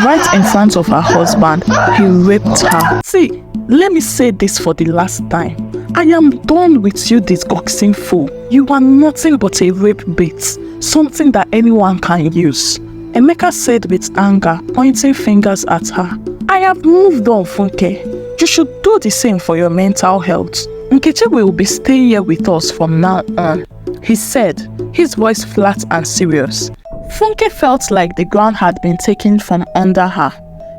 Right in front of her husband, he raped her. See, let me say this for the last time. I am done with you, disgusting fool. You are nothing but a rape bait, something that anyone can use. Emeka said with anger, pointing fingers at her. I have moved on, Funke. You should do the same for your mental health. Nkechi will be staying here with us from now on, he said, his voice flat and serious. Funke felt like the ground had been taken from under her.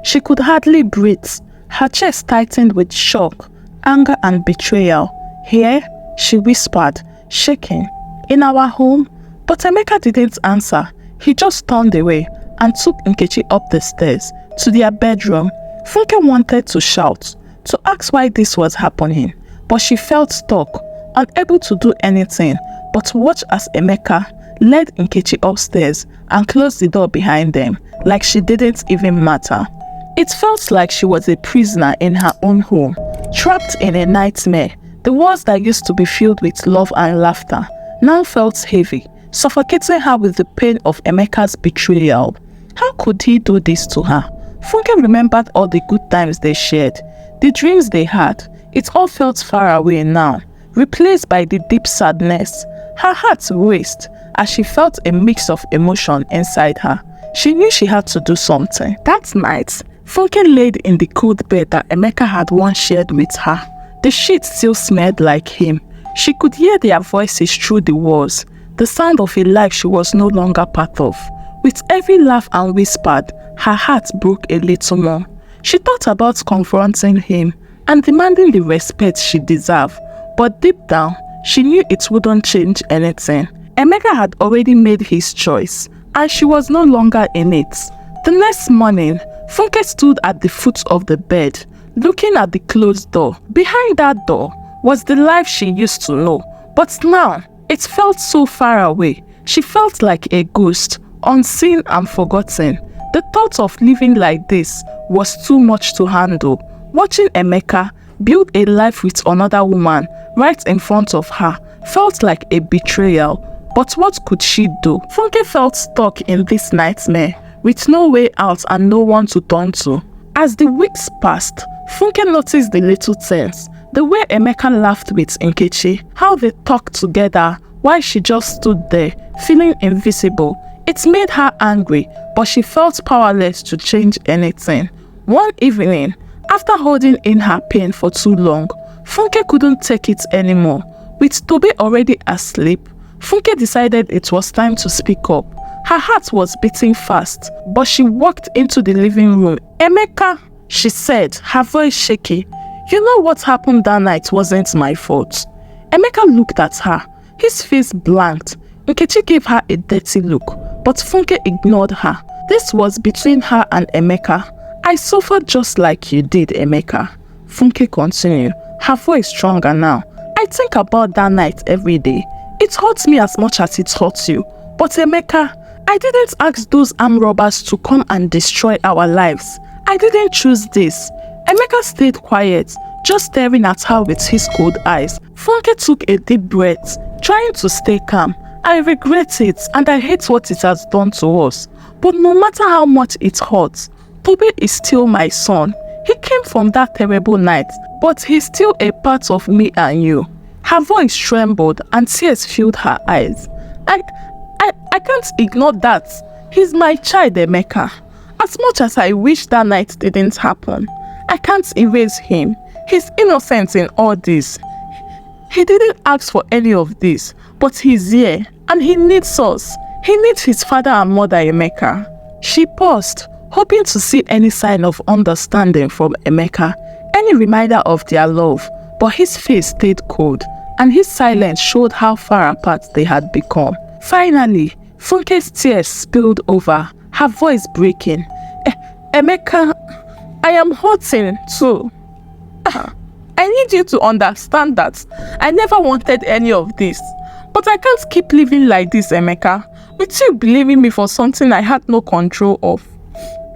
She could hardly breathe. Her chest tightened with shock, anger and betrayal. Here, she whispered, shaking, in our home? But Emeka didn't answer. He just turned away and took Nkechi up the stairs to their bedroom. Funke wanted to shout, to ask why this was happening, but she felt stuck, unable to do anything but watch as Emeka led Nkechi upstairs and closed the door behind them, like she didn't even matter. It felt like she was a prisoner in her own home, trapped in a nightmare. The walls that used to be filled with love and laughter now felt heavy, suffocating her with the pain of Emeka's betrayal. How could he do this to her? Funke remembered all the good times they shared, the dreams they had. It all felt far away now, replaced by the deep sadness. Her heart raced as she felt a mix of emotion inside her. She knew she had to do something. That night, Funke laid in the cold bed that Emeka had once shared with her. The sheets still smelled like him. She could hear their voices through the walls, the sound of a life she was no longer part of. With every laugh and whispered, her heart broke a little more. She thought about confronting him and demanding the respect she deserved, but deep down, she knew it wouldn't change anything. Emeka had already made his choice, and she was no longer in it. The next morning, Funke stood at the foot of the bed, looking at the closed door. Behind that door was the life she used to know, but now it felt so far away. She felt like a ghost, unseen and forgotten. The thought of living like this was too much to handle. Watching Emeka build a life with another woman right in front of her felt like a betrayal. But what could she do? Funke felt stuck in this nightmare, with no way out and no one to turn to. As the weeks passed, Funke noticed the little things. The way Emeka laughed with Nkechi, how they talked together while she just stood there, feeling invisible. It made her angry, but she felt powerless to change anything. One evening, after holding in her pain for too long, Funke couldn't take it anymore. With Tobe already asleep, Funke decided it was time to speak up. Her heart was beating fast, but she walked into the living room. Emeka, she said, her voice shaky. You know what happened that night wasn't my fault. Emeka looked at her, his face blanked. Nkechi gave her a dirty look, but Funke ignored her. This was between her and Emeka. I suffered just like you did, Emeka. Funke continued, her voice stronger now. I think about that night every day. It hurts me as much as it hurts you. But Emeka, I didn't ask those armed robbers to come and destroy our lives. I didn't choose this. Emeka stayed quiet, just staring at her with his cold eyes. Funke took a deep breath, trying to stay calm. I regret it and I hate what it has done to us. But no matter how much it hurts, Tobe is still my son. He came from that terrible night, but he's still a part of me and you. Her voice trembled and tears filled her eyes. I can't ignore that. He's my child, Emeka. As much as I wish that night didn't happen, I can't erase him. He's innocent in all this. He didn't ask for any of this, but he's here and he needs us. He needs his father and mother, Emeka. She paused, hoping to see any sign of understanding from Emeka, any reminder of their love, but his face stayed cold, and his silence showed how far apart they had become. Finally, Funke's tears spilled over, her voice breaking. Emeka, I am hurting too. I need you to understand that I never wanted any of this. But I can't keep living like this, Emeka, with you blaming me for something I had no control of.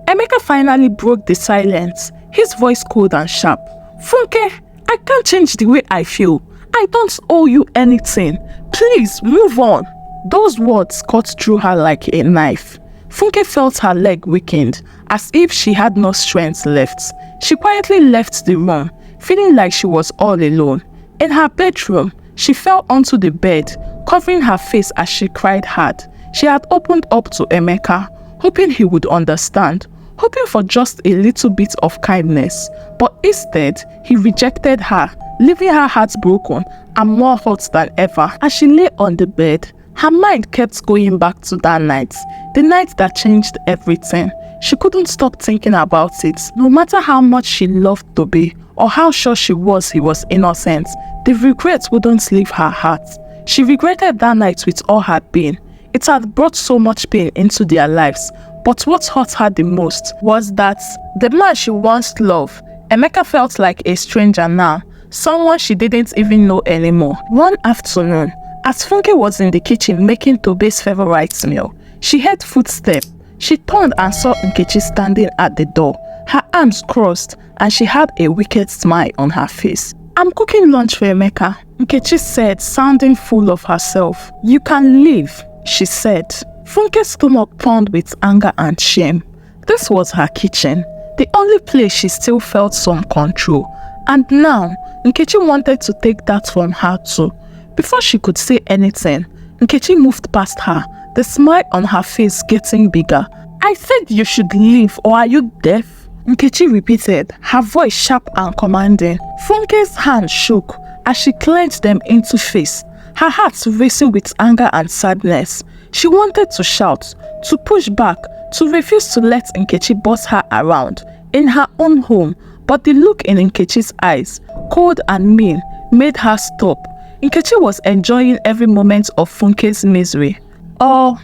Emeka finally broke the silence, his voice cold and sharp. Funke, I can't change the way I feel. I don't owe you anything. Please, move on. Those words cut through her like a knife. Funke felt her leg weakened as if she had no strength left. She quietly left the room, feeling like she was all alone. In her bedroom, she fell onto the bed, covering her face as she cried hard. She had opened up to Emeka, hoping he would understand, hoping for just a little bit of kindness. But instead, he rejected her, leaving her heartbroken and more hurt than ever. As she lay on the bed, her mind kept going back to that night, the night that changed everything. She couldn't stop thinking about it. No matter how much she loved Toby, or how sure she was he was innocent, the regret wouldn't leave her heart. She regretted that night with all her being. It had brought so much pain into their lives, but what hurt her the most was that the man she once loved, Emeka, felt like a stranger now, someone she didn't even know anymore. One afternoon, as Funke was in the kitchen making Tobe's favorite meal, she heard footsteps. She turned and saw Nkechi standing at the door, her arms crossed, and she had a wicked smile on her face. "I'm cooking lunch for Emeka," Nkechi said, sounding full of herself. "You can leave," she said. Funke's stomach turned with anger and shame. This was her kitchen, the only place she still felt some control. And now, Nkechi wanted to take that from her too. Before she could say anything, Nkechi moved past her, the smile on her face getting bigger. "I said you should leave, or are you deaf?" Nkechi repeated, her voice sharp and commanding. Funke's hand shook as she clenched them into face, her heart racing with anger and sadness. She wanted to shout, to push back, to refuse to let Nkechi boss her around in her own home, but the look in Nkechi's eyes, cold and mean, made her stop. Nkechi was enjoying every moment of Funke's misery. "Oh,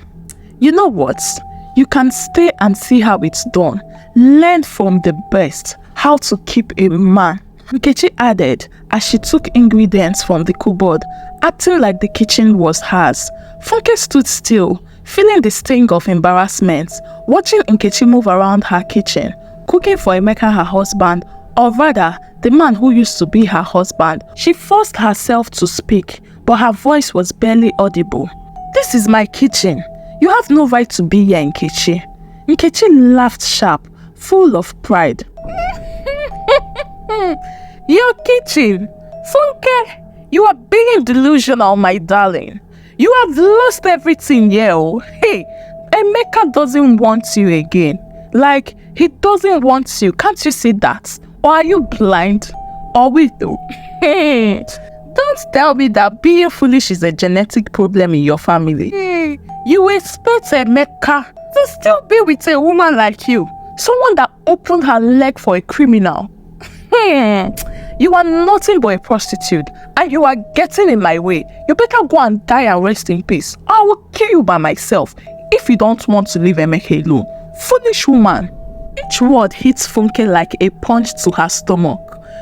you know what? You can stay and see how it's done. Learn from the best how to keep a man," Nkechi added as she took ingredients from the cupboard, acting like the kitchen was hers. Funke stood still, feeling the sting of embarrassment, watching Nkechi move around her kitchen, cooking for Emeka, her husband, or rather, the man who used to be her husband. She forced herself to speak, but her voice was barely audible. "This is my kitchen. You have no right to be here, Nkechi." Nkechi laughed sharp, full of pride. "Your kitchen? Funke, you are being delusional, my darling. You have lost everything here. Hey, Emeka doesn't want you again. Like, he doesn't want you. Can't you see that? Or are you blind? Or we do?" Hey, don't tell me that being foolish is a genetic problem in your family. Hey, you expect Emeka to still be with a woman like you, someone that opened her leg for a criminal. You are nothing but a prostitute, and you are getting in my way. You better go and die and rest in peace. I will kill you by myself if you don't want to leave Emeka alone. Foolish woman. Each word hit Funke like a punch to her stomach.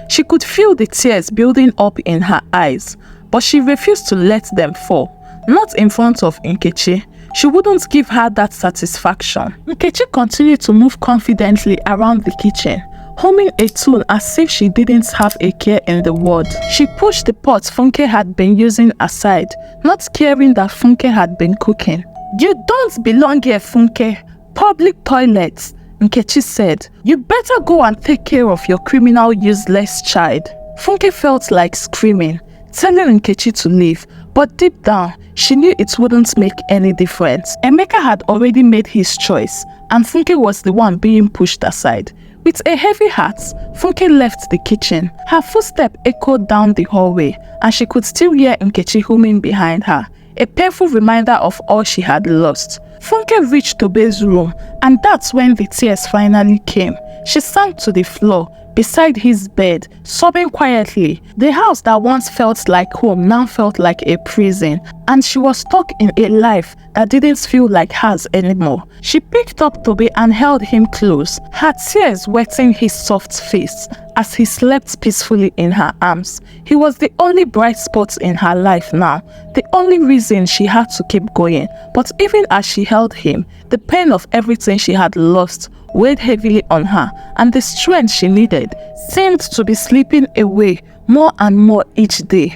She could feel the tears building up in her eyes, but she refused to let them fall. Not in front of Nkechi. She wouldn't give her that satisfaction. Nkechi continued to move confidently around the kitchen, humming a tune as if she didn't have a care in the world. She pushed the pot Funke had been using aside, not caring that Funke had been cooking. "You don't belong here, Funke. Public toilets," Nkechi said. "You better go and take care of your criminal, useless child." Funke felt like screaming, telling Nkechi to leave, but deep down, she knew it wouldn't make any difference. Emeka had already made his choice, and Funke was the one being pushed aside. With a heavy heart, Funke left the kitchen. Her footsteps echoed down the hallway, and she could still hear Nkechi humming behind her, a painful reminder of all she had lost. Funke reached Tobe's room, and that's when the tears finally came. She sank to the floor, beside his bed, sobbing quietly. The house that once felt like home now felt like a prison, and she was stuck in a life that didn't feel like hers anymore. She picked up Toby and held him close, her tears wetting his soft face as he slept peacefully in her arms. He was the only bright spot in her life now, the only reason she had to keep going. But even as she held him, the pain of everything she had lost weighed heavily on her, and the strength she needed seemed to be slipping away more and more each day.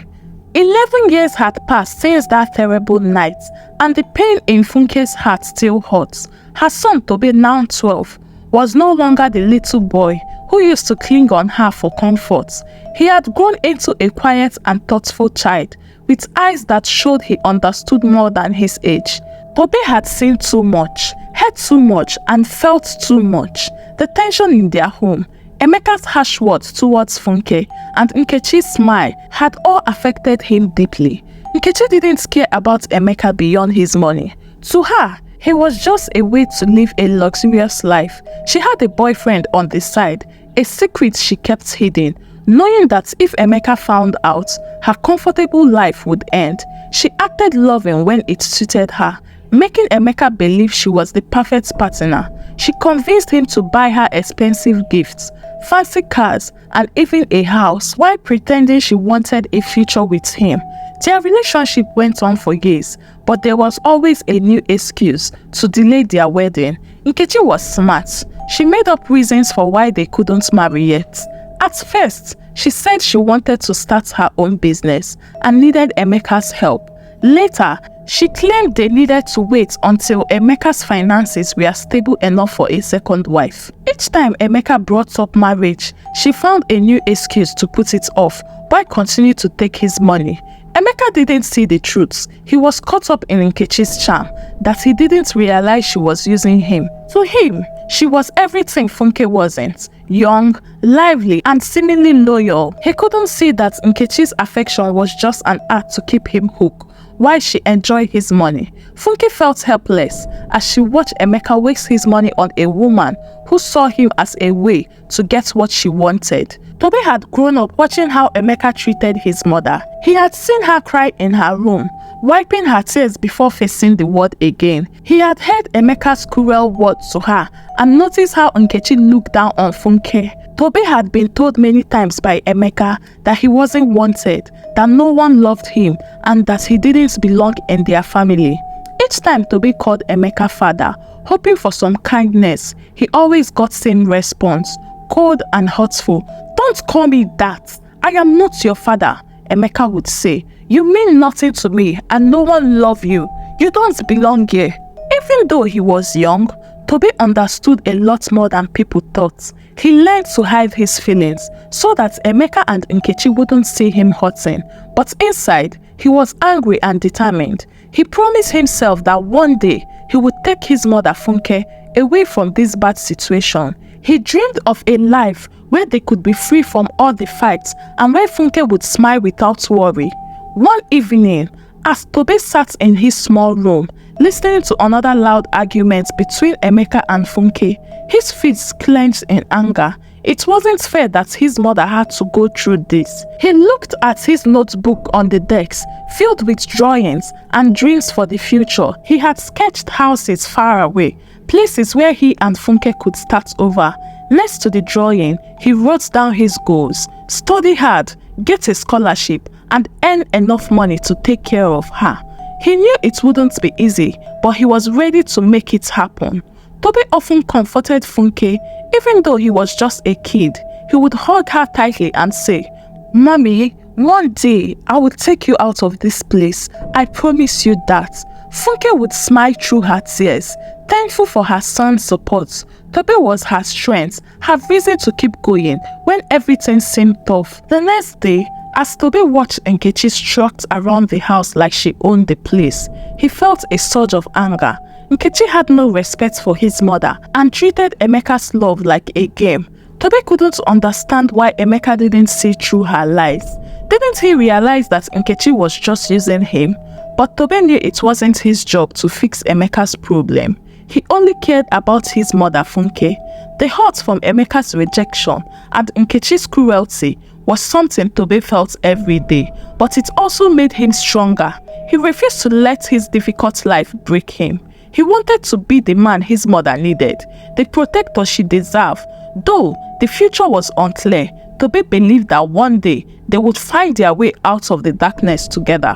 11 years had passed since that terrible night, and the pain in Funke's heart still hurts. Her son Toby, now 12, was no longer the little boy who used to cling on her for comfort. He had grown into a quiet and thoughtful child with eyes that showed he understood more than his age. Tobe had seen too much, heard too much, and felt too much. The tension in their home, Emeka's harsh words towards Funke, and Nkechi's smile had all affected him deeply. Nkechi didn't care about Emeka beyond his money. To her, he was just a way to live a luxurious life. She had a boyfriend on the side, a secret she kept hidden. Knowing that if Emeka found out, her comfortable life would end, she acted loving when it suited her, making Emeka believe she was the perfect partner. She convinced him to buy her expensive gifts, fancy cars, and even a house, while pretending she wanted a future with him. Their relationship went on for years, but there was always a new excuse to delay their wedding. Nkechi was smart. She made up reasons for why they couldn't marry yet. At first, she said she wanted to start her own business and needed Emeka's help. Later, she claimed they needed to wait until Emeka's finances were stable enough for a second wife. Each time Emeka brought up marriage, she found a new excuse to put it off, but continued to take his money. Emeka didn't see the truth. He was caught up in Nkechi's charm, that he didn't realize she was using him. To him, she was everything Funke wasn't: young, lively, and seemingly loyal. He couldn't see that Nkechi's affection was just an act to keep him hooked, while she enjoyed his money. Funke felt helpless as she watched Emeka waste his money on a woman who saw him as a way to get what she wanted. Tobe had grown up watching how Emeka treated his mother. He had seen her cry in her room, wiping her tears before facing the world again. He had heard Emeka's cruel words to her and noticed how Nkechi looked down on Funke. Tobe had been told many times by Emeka that he wasn't wanted, that no one loved him, and that he didn't belong in their family. Each time Tobe called Emeka father, hoping for some kindness, he always got same response: cold and hurtful. "Don't call me that. I am not your father," Emeka would say. "You mean nothing to me and no one loves you. You don't belong here." Even though he was young, Tobe understood a lot more than people thought. He learned to hide his feelings so that Emeka and Nkechi wouldn't see him hurting. But inside, he was angry and determined. He promised himself that one day he would take his mother Funke away from this bad situation. He dreamed of a life where they could be free from all the fights and where Funke would smile without worry. One evening, as Tobe sat in his small room, listening to another loud argument between Emeka and Funke, his fists clenched in anger. It wasn't fair that his mother had to go through this. He looked at his notebook on the desk, filled with drawings and dreams for the future. He had sketched houses far away, places where he and Funke could start over. Next to the drawing, he wrote down his goals: study hard, get a scholarship, and earn enough money to take care of her. He knew it wouldn't be easy, but he was ready to make it happen. Tobe often comforted Funke. Even though he was just a kid, he would hug her tightly and say, "Mommy, one day I will take you out of this place. I promise you that." Funke would smile through her tears, thankful for her son's support. Tobe was her strength, her reason to keep going when everything seemed tough. The next day, as Tobe watched Nkechi strut around the house like she owned the place, he felt a surge of anger. Nkechi had no respect for his mother and treated Emeka's love like a game. Tobe couldn't understand why Emeka didn't see through her lies. Didn't he realize that Nkechi was just using him? But Tobe knew it wasn't his job to fix Emeka's problem. He only cared about his mother Funke. The hurt from Emeka's rejection and Nkechi's cruelty was something Tobe felt every day, but it also made him stronger. He refused to let his difficult life break him. He wanted to be the man his mother needed, the protector she deserved. Though the future was unclear, Tobe believed that one day they would find their way out of the darkness together.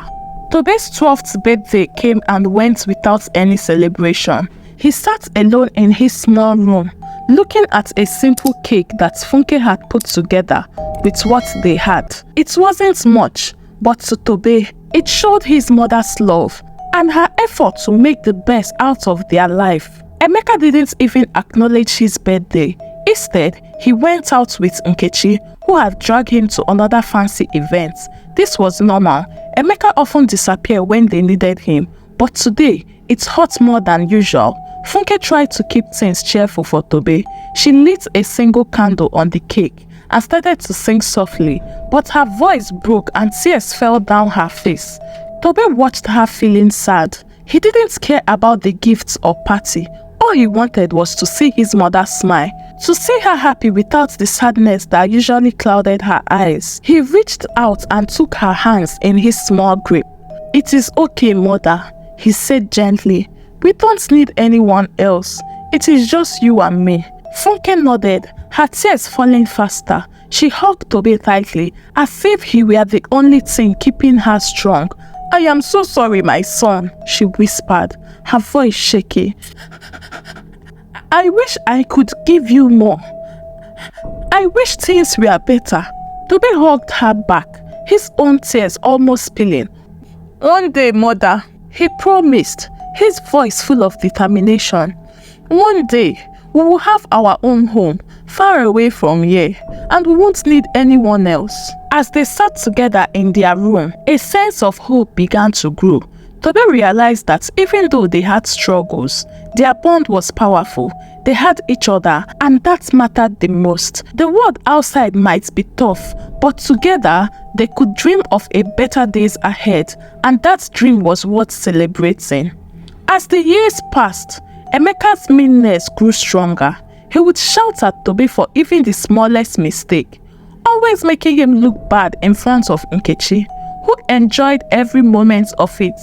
Tobe's 12th birthday came and went without any celebration. He sat alone in his small room, looking at a simple cake that Funke had put together with what they had. It wasn't much, but to Tobe, it showed his mother's love and her effort to make the best out of their life. Emeka didn't even acknowledge his birthday. Instead, he went out with Nkechi, who had dragged him to another fancy event. This was normal. Emeka often disappeared when they needed him, but today, it hurt more than usual. Funke tried to keep things cheerful for Tobe. She lit a single candle on the cake and started to sing softly, but her voice broke and tears fell down her face. Tobe watched her feeling sad. He didn't care about the gifts or party. All he wanted was to see his mother smile, to see her happy without the sadness that usually clouded her eyes. He reached out and took her hands in his small grip. "It is okay, mother," he said gently. "We don't need anyone else. It is just you and me." Funke nodded, her tears falling faster. She hugged Tobe tightly, as if he were the only thing keeping her strong. "I am so sorry, my son," she whispered, her voice shaky. "I wish I could give you more. I wish things were better." Tobe hugged her back, his own tears almost spilling. "One day, mother," he promised, his voice full of determination. "One day, we will have our own home, far away from here, and we won't need anyone else." As they sat together in their room, a sense of hope began to grow. Tobe realized that even though they had struggles, their bond was powerful. They had each other, and that mattered the most. The world outside might be tough, but together, they could dream of a better days ahead, and that dream was worth celebrating. As the years passed, Emeka's meanness grew stronger. He would shout at Tobe for even the smallest mistake, always making him look bad in front of Nkechi, who enjoyed every moment of it.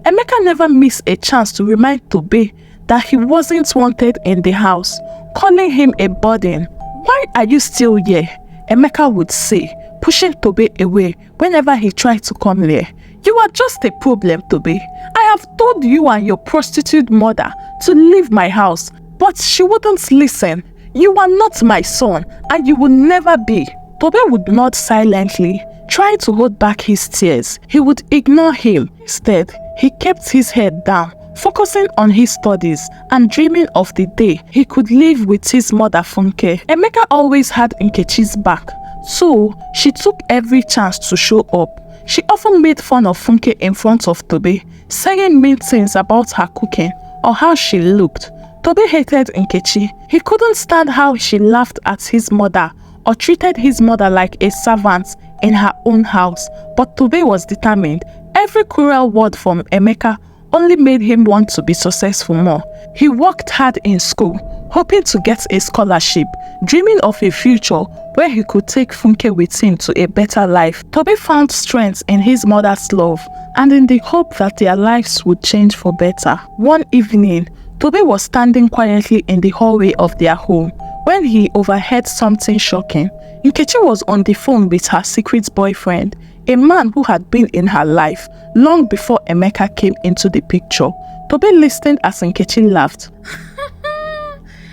Emeka never missed a chance to remind Tobe that he wasn't wanted in the house, calling him a burden. "Why are you still here?" Emeka would say, pushing Tobe away whenever he tried to come near. "You are just a problem, Tobe. I have told you and your prostitute mother to leave my house, but she wouldn't listen. You are not my son, and you will never be." Tobe would nod silently, trying to hold back his tears. He would ignore him. Instead, he kept his head down, focusing on his studies and dreaming of the day he could live with his mother Funke. Emeka always had Nkechi's back, so she took every chance to show up. She often made fun of Funke in front of Tobe, saying mean things about her cooking or how she looked. Tobe hated Nkechi. He couldn't stand how she laughed at his mother or treated his mother like a servant in her own house. But Tobe was determined. Every cruel word from Emeka only made him want to be successful more. He worked hard in school, hoping to get a scholarship, dreaming of a future where he could take Funke with him to a better life. Tobe found strength in his mother's love and in the hope that their lives would change for better. One evening, Tobe was standing quietly in the hallway of their home when he overheard something shocking. Nkechi was on the phone with her secret boyfriend, a man who had been in her life long before Emeka came into the picture. Tobe listened as Nkechi laughed.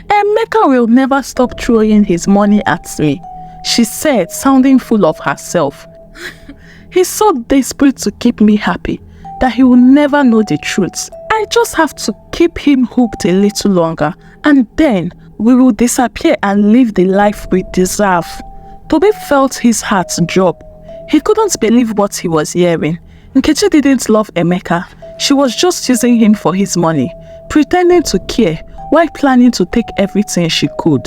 "Emeka will never stop throwing his money at me," she said, sounding full of herself. "He's so desperate to keep me happy that he will never know the truth. I just have to keep him hooked a little longer, and then we will disappear and live the life we deserve." Tobe felt his heart drop. He couldn't believe what he was hearing. Nkechi didn't love Emeka. She was just using him for his money, pretending to care while planning to take everything she could.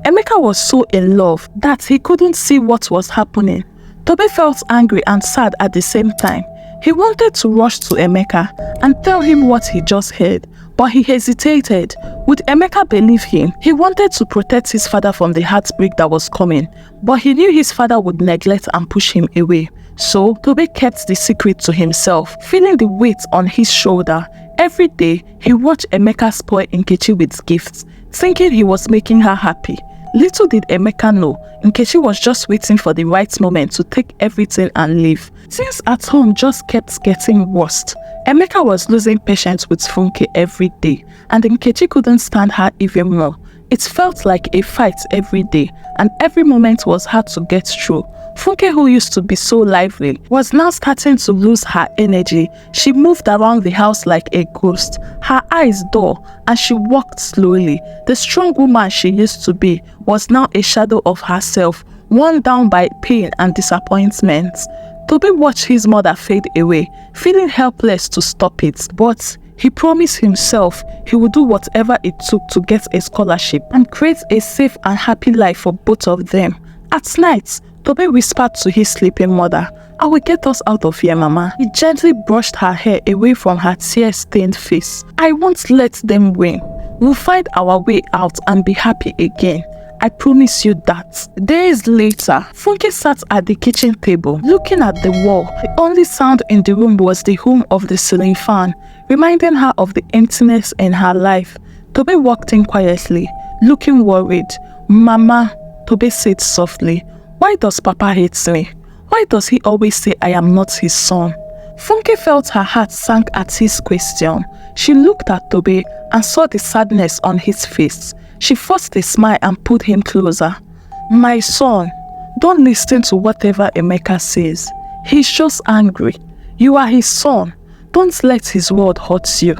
Emeka was so in love that he couldn't see what was happening. Tobe felt angry and sad at the same time. He wanted to rush to Emeka and tell him what he just heard, but he hesitated. Would Emeka believe him? He wanted to protect his father from the heartbreak that was coming, but he knew his father would neglect and push him away. So, Tobe kept the secret to himself, feeling the weight on his shoulder. Every day, he watched Emeka spoil Nkechi with gifts, thinking he was making her happy. Little did Emeka know, Nkechi was just waiting for the right moment to take everything and leave. Things at home just kept getting worse. Emeka was losing patience with Funke every day, and Nkechi couldn't stand her even more. It felt like a fight every day, and every moment was hard to get through. Funke, who used to be so lively, was now starting to lose her energy. She moved around the house like a ghost, her eyes dull, and she walked slowly. The strong woman she used to be was now a shadow of herself, worn down by pain and disappointment. Toby watched his mother fade away, feeling helpless to stop it, but he promised himself he would do whatever it took to get a scholarship and create a safe and happy life for both of them. At night, Toby whispered to his sleeping mother, "I will get us out of here, Mama." He gently brushed her hair away from her tear-stained face. "I won't let them win. We'll find our way out and be happy again. I promise you that." Days later, Funke sat at the kitchen table, looking at the wall. The only sound in the room was the hum of the ceiling fan, reminding her of the emptiness in her life. Toby walked in quietly, looking worried. "Mama," Toby said softly, "why does Papa hate me? Why does he always say I am not his son?" Funke felt her heart sank at his question. She looked at Toby and saw the sadness on his face. She forced a smile and pulled him closer. "My son, don't listen to whatever Emeka says. He's just angry. You are his son. Don't let his word hurt you."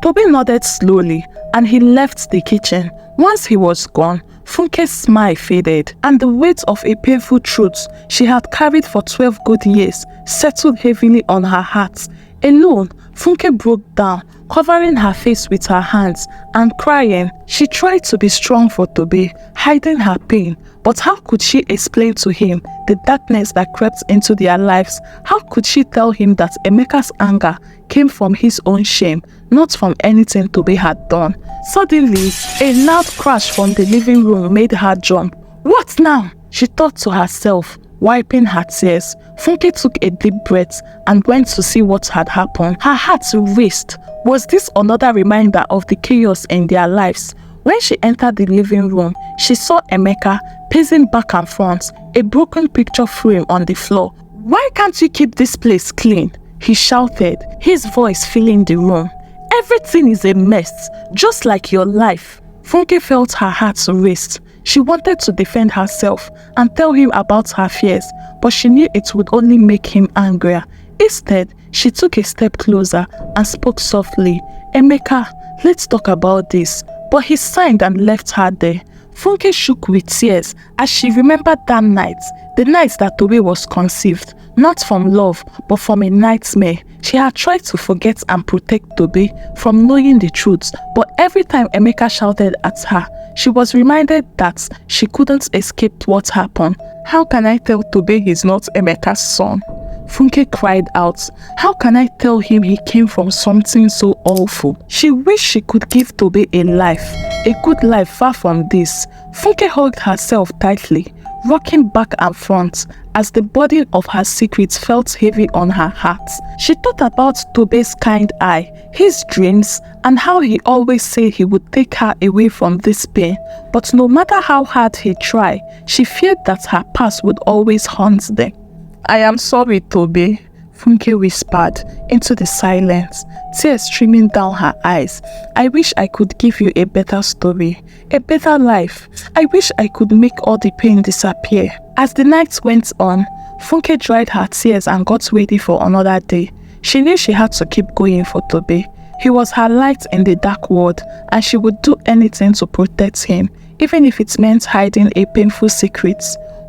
Toby nodded slowly and he left the kitchen. Once he was gone, Funke's smile faded, and the weight of a painful truth she had carried for 12 good years settled heavily on her heart. Alone, Funke broke down, covering her face with her hands and crying. She tried to be strong for Toby, hiding her pain, but how could she explain to him the darkness that crept into their lives? How could she tell him that Emeka's anger came from his own shame, not from anything Toby had done? Suddenly, a loud crash from the living room made her jump. "What now?" she thought to herself, wiping her tears. Funke took a deep breath and went to see what had happened. Her heart raced. Was this another reminder of the chaos in their lives? When she entered the living room, she saw Emeka pacing back and front, a broken picture frame on the floor. "Why can't you keep this place clean?" he shouted, his voice filling the room. "Everything is a mess, just like your life." Funke felt her heart race. She wanted to defend herself and tell him about her fears, but she knew it would only make him angrier. Instead, she took a step closer and spoke softly. "Emeka, let's talk about this." But he signed and left her there. Funke shook with tears as she remembered that night, the night that Toby was conceived, not from love, but from a nightmare. She had tried to forget and protect Toby from knowing the truth, but every time Emeka shouted at her, she was reminded that she couldn't escape what happened. "How can I tell Toby he's not Emeka's son?" Funke cried out. "How can I tell him he came from something so awful?" She wished she could give Toby a life, a good life far from this. Funke hugged herself tightly, rocking back and front as the burden of her secrets felt heavy on her heart. She thought about Toby's kind eye, his dreams, and how he always said he would take her away from this pain. But no matter how hard he tried, she feared that her past would always haunt them. "I am sorry, Toby," Funke whispered into the silence, tears streaming down her eyes. "I wish I could give you a better story, a better life. I wish I could make all the pain disappear." As the night went on, Funke dried her tears and got ready for another day. She knew she had to keep going for Toby. He was her light in the dark world, and she would do anything to protect him, even if it meant hiding a painful secret.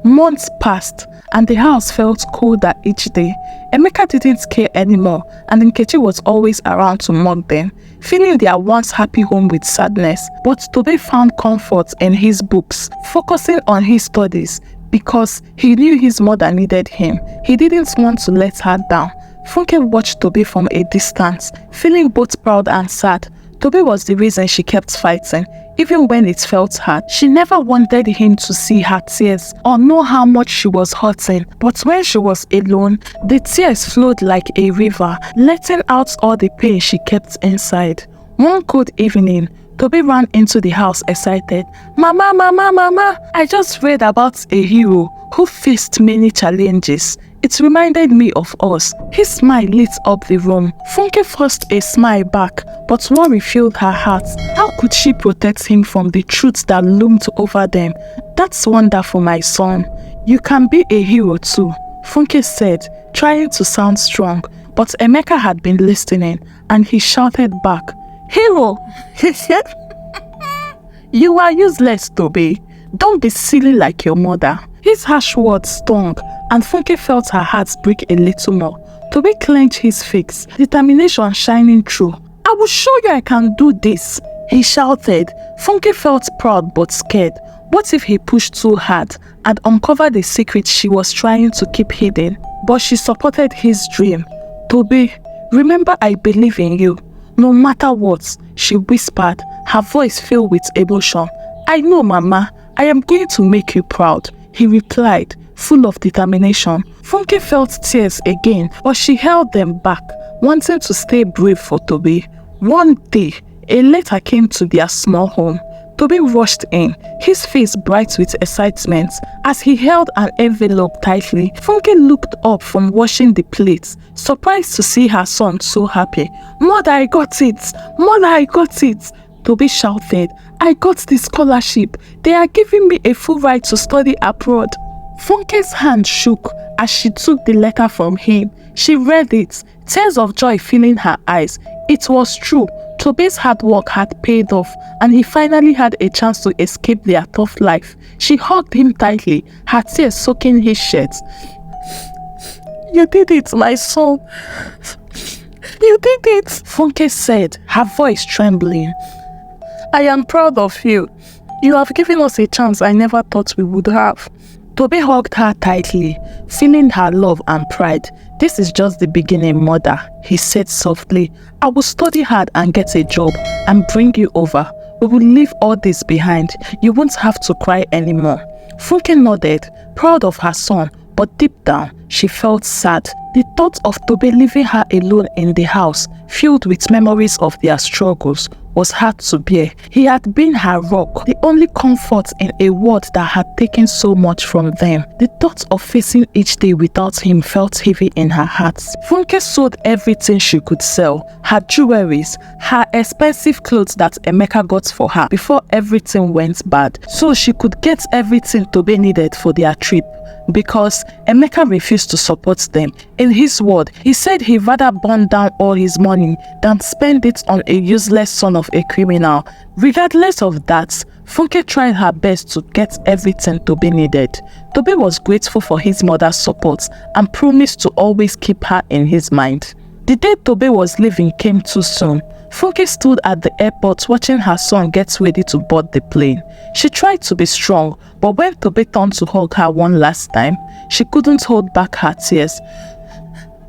Months passed, and the house felt colder each day. Emeka didn't care anymore, and Nkechi was always around to mock them, filling their once happy home with sadness. But Toby found comfort in his books, focusing on his studies, because he knew his mother needed him. He didn't want to let her down. Funke watched Toby from a distance, feeling both proud and sad. Toby was the reason she kept fighting, even when it felt hard. She never wanted him to see her tears or know how much she was hurting. But when she was alone, the tears flowed like a river, letting out all the pain she kept inside. One cold evening, Toby ran into the house excited. "Mama, Mama, Mama, I just read about a hero who faced many challenges. It reminded me of us." His smile lit up the room. Funke forced a smile back, but worry filled her heart. How could she protect him from the truth that loomed over them? "That's wonderful, my son. You can be a hero too, Funke said, trying to sound strong, but Emeka had been listening and he shouted back, "Hero! You are useless, Tobe. Don't be silly like your mother." His harsh words stung, and Funke felt her heart break a little more. Tobe clenched his face, determination shining through. "I will show you I can do this," he shouted. Funke felt proud but scared. What if he pushed too hard and uncovered a secret she was trying to keep hidden? But she supported his dream. "Tobe, remember I believe in you. No matter what," she whispered, her voice filled with emotion. "I know, Mama. I am going to make you proud," he replied, full of determination. Funke felt tears again, but she held them back, wanting to stay brave for Tobe. One day, a letter came to their small home. Tobe rushed in, his face bright with excitement. As he held an envelope tightly, Funke looked up from washing the plates, surprised to see her son so happy. "Mother, I got it! Mother, I got it!" Tobe shouted. "I got the scholarship. They are giving me a full right to study abroad." Funke's hand shook as she took the letter from him. She read it, tears of joy filling her eyes. It was true. Tobe's hard work had paid off, and he finally had a chance to escape their tough life. She hugged him tightly, her tears soaking his shirt. "You did it, my son. You did it," Funke said, her voice trembling. "I am proud of you. You have given us a chance I never thought we would have." Tobe hugged her tightly, feeling her love and pride. "This is just the beginning, Mother," he said softly. "I will study hard and get a job and bring you over. We will leave all this behind. You won't have to cry anymore." Funke nodded, proud of her son, but deep down, she felt sad. The thought of Tobe leaving her alone in the house, filled with memories of their struggles, was hard to bear. He had been her rock, the only comfort in a world that had taken so much from them. The thought of facing each day without him felt heavy in her heart. Funke sold everything she could sell, her jewelries, her expensive clothes that Emeka got for her before everything went bad, so she could get everything Tobe needed for their trip. Because Emeka refused to support them. In his word, he said he'd rather burn down all his money than spend it on a useless son of a criminal. Regardless of that, Funke tried her best to get everything Tobe needed. Tobe was grateful for his mother's support and promised to always keep her in his mind. The day Tobe was leaving came too soon. Funke stood at the airport watching her son get ready to board the plane. She tried to be strong, but when Tobe turned to hug her one last time, she couldn't hold back her tears.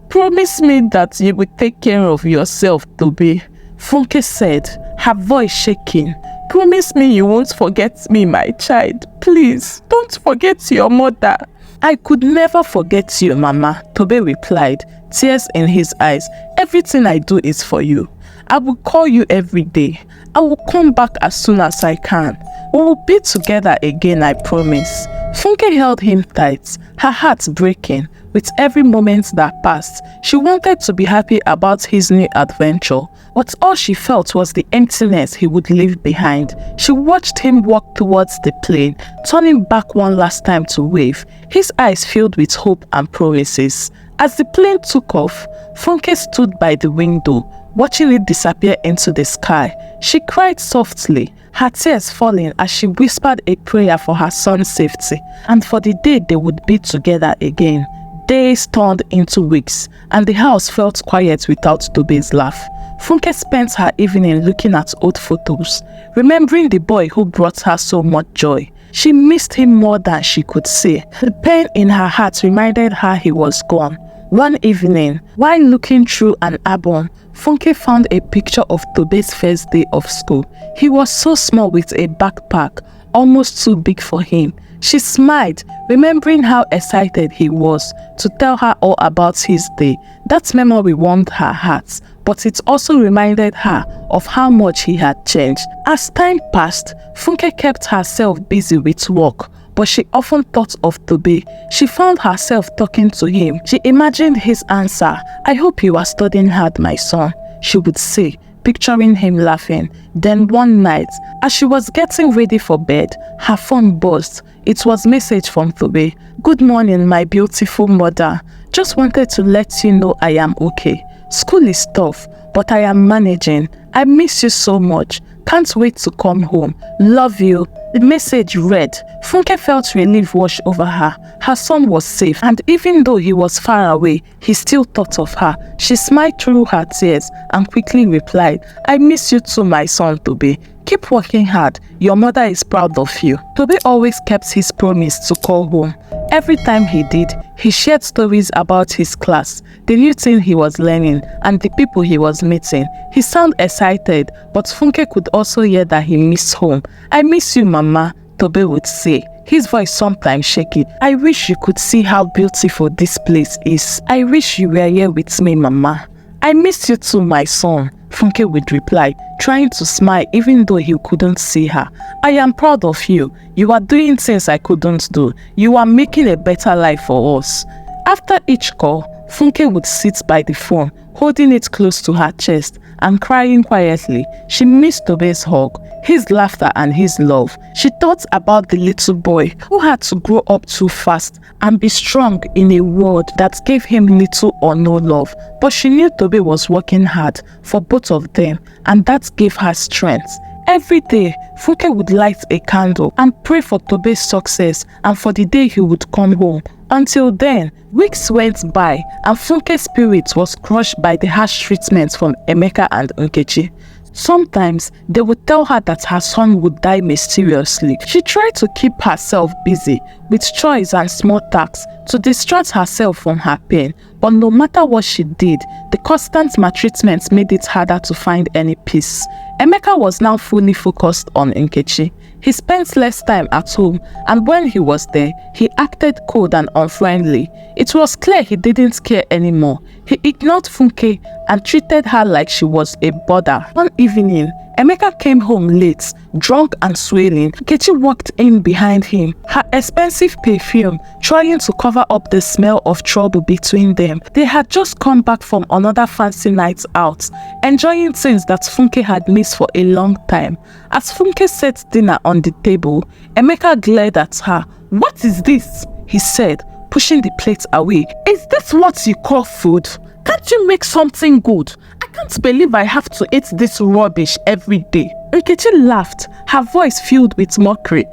"Promise me that you will take care of yourself, Tobe," Funke said, her voice shaking. "Promise me you won't forget me, my child. Please, don't forget your mother." "I could never forget you, Mama," Tobe replied, tears in his eyes. "Everything I do is for you. I will call you every day. I will come back as soon as I can. We will be together again, I promise." Funke held him tight, her heart breaking. With every moment that passed, she wanted to be happy about his new adventure, but all she felt was the emptiness he would leave behind. She watched him walk towards the plane, turning back one last time to wave, his eyes filled with hope and promises. As the plane took off, Funke stood by the window, watching it disappear into the sky. She cried softly, her tears falling as she whispered a prayer for her son's safety and for the day they would be together again. Days turned into weeks, and the house felt quiet without Tobe's laugh. Funke spent her evening looking at old photos, remembering the boy who brought her so much joy. She missed him more than she could say. The pain in her heart reminded her he was gone. One evening, while looking through an album, Funke found a picture of Tobe's first day of school. He was so small with a backpack, almost too big for him. She smiled, remembering how excited he was to tell her all about his day. That memory warmed her heart, but it also reminded her of how much he had changed. As time passed, Funke kept herself busy with work, but she often thought of Tobe. She found herself talking to him. She imagined his answer. "I hope you are studying hard, my son," she would say, picturing him laughing. Then one night, as she was getting ready for bed, her phone buzzed. It was a message from Tobe. "Good morning, my beautiful mother. Just wanted to let you know I am okay. School is tough, but I am managing. I miss you so much. Can't wait to come home. Love you." The message read. Funke felt relief wash over her. Her son was safe, and even though he was far away, he still thought of her. She smiled through her tears and quickly replied, "I miss you too, my son Tobe. Keep working hard. Your mother is proud of you." Tobe always kept his promise to call home. Every time he did, he shared stories about his class, the new thing he was learning, and the people he was meeting. He sounded excited, but Funke could also hear that he missed home. "I miss you, Mama," Tobe would say, his voice sometimes shaky. "I wish you could see how beautiful this place is. I wish you were here with me, Mama." "I miss you too, my son," Funke would reply, trying to smile even though he couldn't see her. "I am proud of you. You are doing things I couldn't do. You are making a better life for us." After each call, Funke would sit by the phone, holding it close to her chest and crying quietly. She missed Tobe's hug, his laughter and his love. She thought about the little boy who had to grow up too fast and be strong in a world that gave him little or no love. But she knew Tobe was working hard for both of them, and that gave her strength. Every day, Funke would light a candle and pray for Tobe's success and for the day he would come home. Until then, weeks went by and Funke's spirit was crushed by the harsh treatment from Emeka and Nkechi. Sometimes, they would tell her that her son would die mysteriously. She tried to keep herself busy with chores and small tasks to distract herself from her pain, but no matter what she did, the constant maltreatment made it harder to find any peace. Emeka was now fully focused on Nkechi. He spent less time at home, and when he was there, he acted cold and unfriendly. It was clear he didn't care anymore. He ignored Funke and treated her like she was a bother. One evening, Emeka came home late, drunk and swelling. Nkechi walked in behind him, her expensive perfume trying to cover up the smell of trouble between them. They had just come back from another fancy night out, enjoying things that Funke had missed for a long time. As Funke set dinner on the table, Emeka glared at her. "What is this?" he said, pushing the plate away. "Is this what you call food? Can't you make something good? I can't believe I have to eat this rubbish every day." Nkechi laughed, her voice filled with mockery.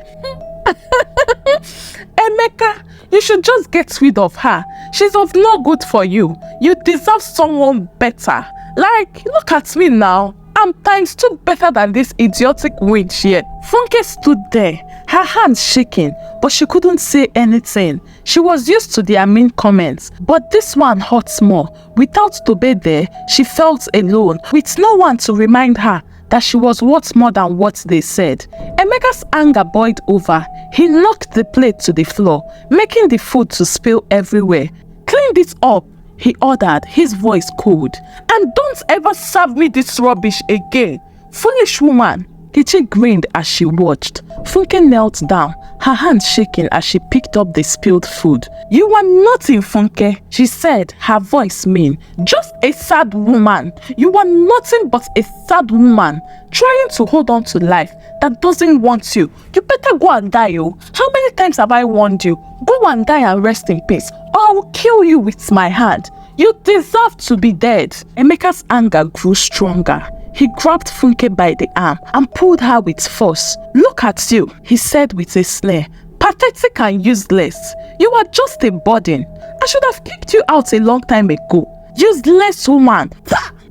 "Emeka, you should just get rid of her. She's of no good for you. You deserve someone better. Like, look at me now. I'm times 2 better than this idiotic witch here." Funke stood there, her hands shaking, but she couldn't say anything. She was used to their mean comments, but this one hurts more. Without Tobe there, she felt alone, with no one to remind her that she was worth more than what they said. Emeka's anger boiled over. He knocked the plate to the floor, making the food to spill everywhere. "Clean this up," he ordered, his voice cold. "And don't ever serve me this rubbish again. Foolish woman." Nkechi grinned as she watched. Funke knelt down, her hands shaking as she picked up the spilled food. "You are nothing, Funke," she said, her voice mean. "Just a sad woman. You are nothing but a sad woman, trying to hold on to life that doesn't want you. You better go and die, oh. How many times have I warned you? Go and die and rest in peace, or I will kill you with my hand. You deserve to be dead." Emeka's anger grew stronger. He grabbed Funke by the arm and pulled her with force. "Look at you," he said with a sneer. "Pathetic and useless. You are just a burden. I should have kicked you out a long time ago. Useless woman."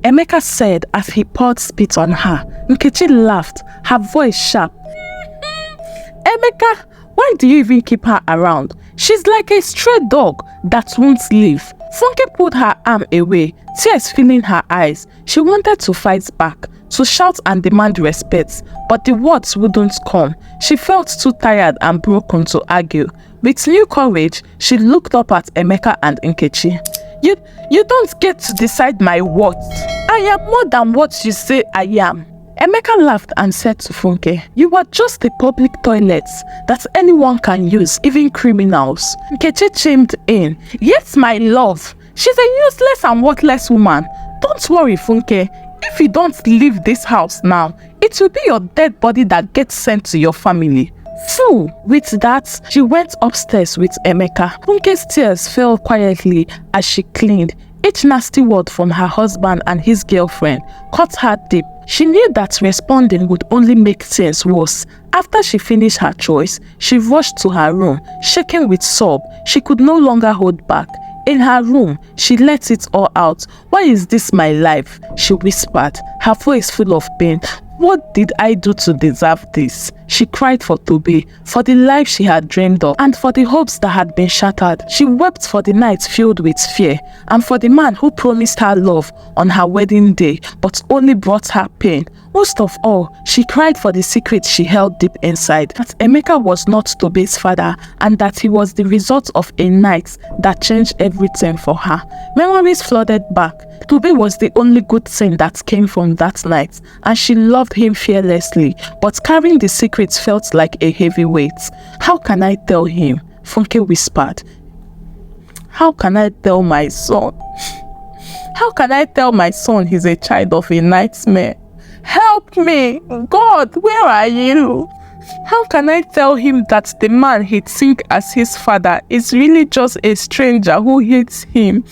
Emeka said as he poured spit on her. Nkechi laughed, her voice sharp. "Emeka, why do you even keep her around? She's like a stray dog that won't leave." Funke pulled her arm away, tears filling her eyes. She wanted to fight back, to shout and demand respect, but the words wouldn't come. She felt too tired and broken to argue. With new courage, she looked up at Emeka and Nkechi. You don't get to decide my words. I am more than what you say I am." Emeka laughed and said to Funke, "You are just a public toilet that anyone can use, even criminals." Nkechi chimed in, "Yes, my love. She's a useless and worthless woman. Don't worry, Funke. If you don't leave this house now, it will be your dead body that gets sent to your family. Fool! With that, she went upstairs with Emeka. Funke's tears fell quietly as she cleaned. Each nasty word from her husband and his girlfriend cut her deep. She knew that responding would only make things worse. After she finished her choice, she rushed to her room, shaking with sob. She could no longer hold back. In her room, she let it all out. "Why is this my life?" she whispered, her voice full of pain. "What did I do to deserve this?" She cried for Tobe, for the life she had dreamed of, and for the hopes that had been shattered. She wept for the nights filled with fear, and for the man who promised her love on her wedding day, but only brought her pain. Most of all, she cried for the secret she held deep inside, that Emeka was not Tobe's father, and that he was the result of a night that changed everything for her. Memories flooded back. Tobe was the only good thing that came from that night, and she loved him fearlessly, but carrying the secret felt like a heavy weight. "How can I tell him?" Funke whispered. "How can I tell my son? How can I tell my son he's a child of a nightmare? Help me! God, where are you? How can I tell him that the man he'd think as his father is really just a stranger who hates him?"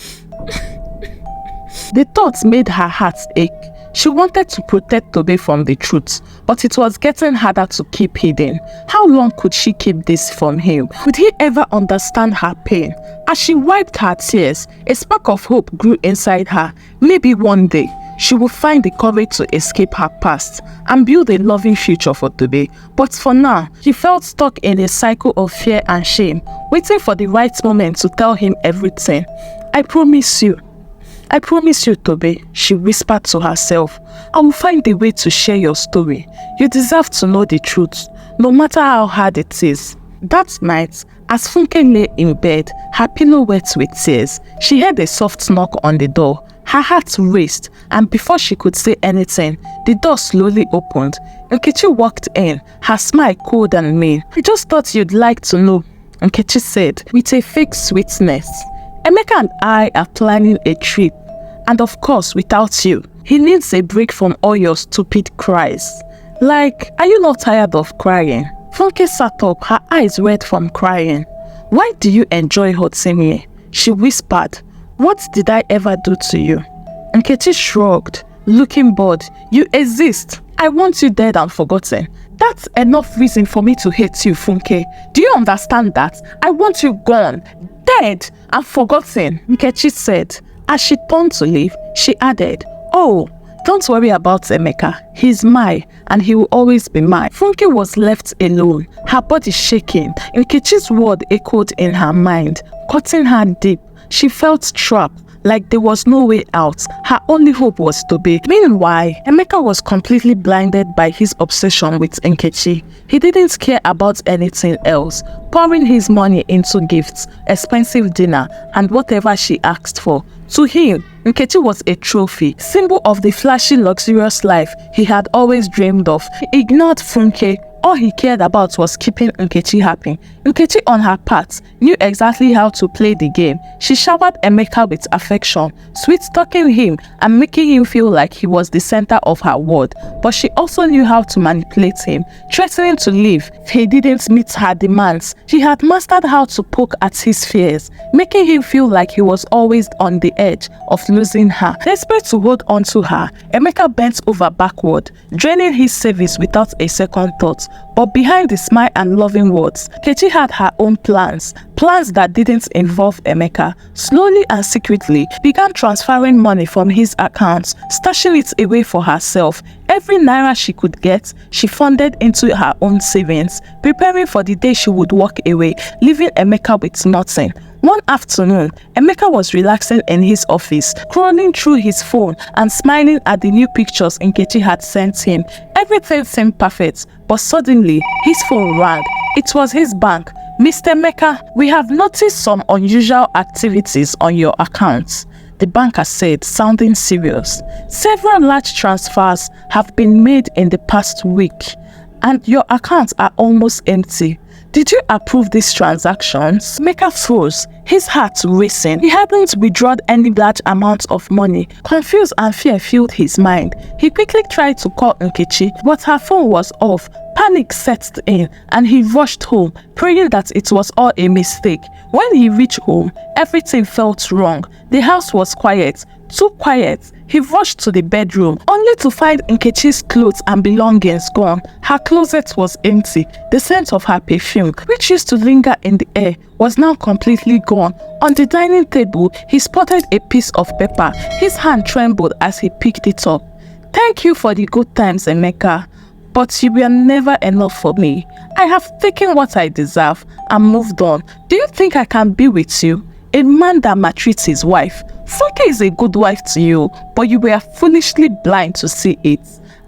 The thoughts made her heart ache. She wanted to protect Tobe from the truth, but it was getting harder to keep hidden. How long could she keep this from him? Would he ever understand her pain? As she wiped her tears, a spark of hope grew inside her. Maybe one day, she would find the courage to escape her past and build a loving future for Tobe. But for now, she felt stuck in a cycle of fear and shame, waiting for the right moment to tell him everything. I promise you, Tobe," she whispered to herself. "I will find a way to share your story. You deserve to know the truth, no matter how hard it is." That night, as Funke lay in bed, her pillow wet with tears, she heard a soft knock on the door. Her heart raced, and before she could say anything, the door slowly opened. Nkechi walked in, her smile cold and mean. "I just thought you'd like to know," Nkechi said, with a fake sweetness. "Emeka and I are planning a trip, and of course without you. He needs a break from all your stupid cries. Like, are you not tired of crying?" Funke sat up, her eyes red from crying. "Why do you enjoy hurting me?" she whispered. "What did I ever do to you?" Nkechi shrugged, looking bored. "You exist. I want you dead and forgotten. That's enough reason for me to hate you, Funke. Do you understand that? I want you gone, dead and forgotten," Nkechi said. As she turned to leave, she added, "Oh, don't worry about Emeka. He's mine, and he will always be mine." Funke was left alone, her body shaking. Nkechi's word echoed in her mind, cutting her deep. She felt trapped, like there was no way out. Her only hope was Tobe. Meanwhile, Emeka was completely blinded by his obsession with Nkechi. He didn't care about anything else, pouring his money into gifts, expensive dinner, and whatever she asked for. To him, Nkechi was a trophy, symbol of the flashy, luxurious life he had always dreamed of. He ignored Funke. All he cared about was keeping Nkechi happy. Nkechi, on her part, knew exactly how to play the game. She showered Emeka with affection, sweet-talking him and making him feel like he was the center of her world. But she also knew how to manipulate him, threatening to leave if he didn't meet her demands. She had mastered how to poke at his fears, making him feel like he was always on the edge of losing her. Desperate to hold on to her, Emeka bent over backward, draining his savings without a second thought. But behind the smile and loving words, Nkechi had her own plans that didn't involve Emeka. Slowly and secretly, began transferring money from his accounts, stashing it away for herself. Every naira she could get, she funded into her own savings, preparing for the day she would walk away, leaving Emeka with nothing. One afternoon, Emeka was relaxing in his office, scrolling through his phone and smiling at the new pictures Nkechi had sent him. Everything seemed perfect, but suddenly, his phone rang. It was his bank. "Mr. Emeka, we have noticed some unusual activities on your accounts," the banker said, sounding serious. "Several large transfers have been made in the past week, and your accounts are almost empty. Did you approve these transactions? Emeka froze, his heart racing. He hadn't withdrawn any large amount of money. Confused and fear filled his mind. He quickly tried to call Nkechi, but her phone was off. Panic set in and he rushed home, praying that it was all a mistake. When he reached home, everything felt wrong. The house was quiet, too quiet. He rushed to the bedroom, only to find Nkechi's clothes and belongings gone. Her closet was empty. The scent of her perfume, which used to linger in the air, was now completely gone. On the dining table, he spotted a piece of paper. His hand trembled as he picked it up. "Thank you for the good times, Emeka, but you were never enough for me. I have taken what I deserve and moved on. Do you think I can be with you? A man that maltreats his wife. Funke is a good wife to you, but you were foolishly blind to see it.